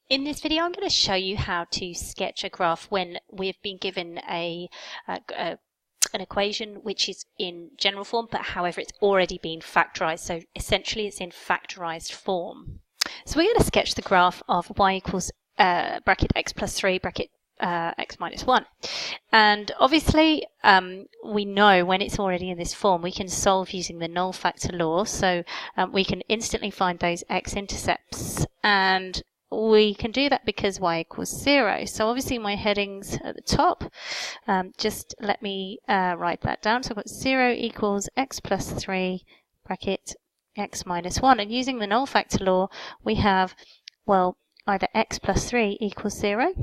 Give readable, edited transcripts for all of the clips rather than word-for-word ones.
In this video, I'm going to show you how to sketch a graph when we've been given an equation which is in general form, but however it's already been factorized. So essentially it's in factorized form. So we're going to sketch the graph of y equals bracket x plus 3 bracket x minus 1. And obviously we know when it's already in this form we can solve using the null factor law. So we can instantly find those x-intercepts, and we can do that because y equals 0. So obviously my headings at the top, just let me write that down. So I've got 0 equals x plus 3 bracket x minus 1. And using the null factor law, we have, well, either x plus 3 equals 0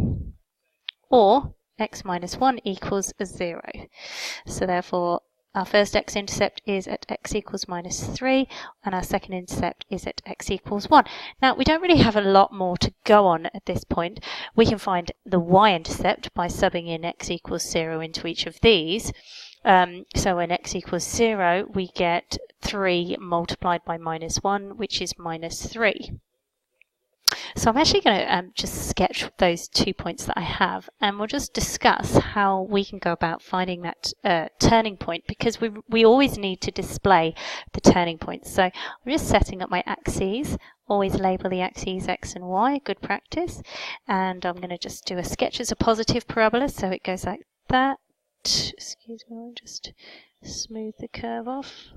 or x minus 1 equals 0. So therefore our first x-intercept is at x equals minus 3, and our second intercept is at x equals 1. Now, we don't really have a lot more to go on at this point. We can find the y-intercept by subbing in x equals 0 into each of these. So when x equals 0, we get 3 multiplied by minus 1, which is minus 3. So I'm actually going to just sketch those 2 points that I have, and we'll just discuss how we can go about finding that turning point, because we always need to display the turning point. So I'm just setting up my axes. Always label the axes x and y, good practice. And I'm going to just do a sketch as a positive parabola, so it goes like that. Excuse me, I'll just smooth the curve off.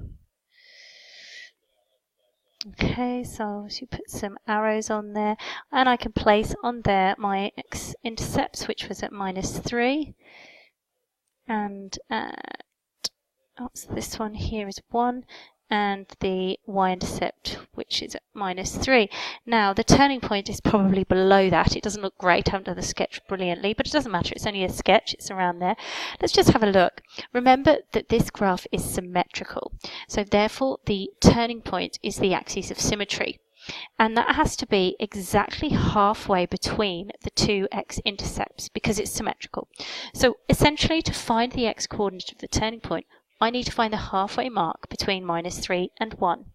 Okay, so you put some arrows on there, and I can place on there my x-intercepts, which was at minus 3, and this one here is 1, and the y-intercept, which is at minus 3. Now, the turning point is probably below that. It doesn't look great. I haven't done the sketch brilliantly, but it doesn't matter. It's only a sketch. It's around there. Let's just have a look. Remember that this graph is symmetrical. So therefore, the turning point is the axis of symmetry. And that has to be exactly halfway between the two x-intercepts because it's symmetrical. So essentially, to find the x-coordinate of the turning point, I need to find the halfway mark between minus 3 and 1.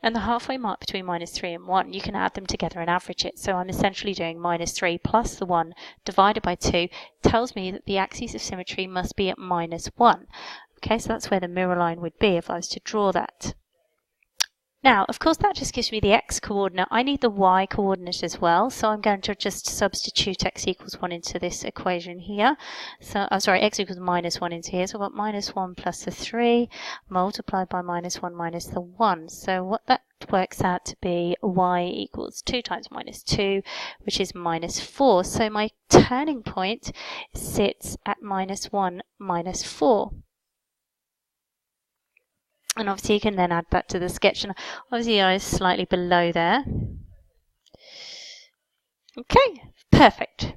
And the halfway mark between minus 3 and 1, you can add them together and average it. So I'm essentially doing minus 3 plus the 1 divided by 2 tells me that the axis of symmetry must be at minus 1. Okay, so that's where the mirror line would be if I was to draw that. Now, of course, that just gives me the x-coordinate. I need the y-coordinate as well, so I'm going to just substitute x equals 1 into this equation here. So, x equals minus 1 into here. So I've got minus 1 plus the 3 multiplied by minus 1 minus the 1. So what that works out to be y equals 2 times minus 2, which is minus 4. So my turning point sits at minus 1 minus 4. And obviously you can then add that to the sketch, and obviously I was slightly below there. Okay, perfect.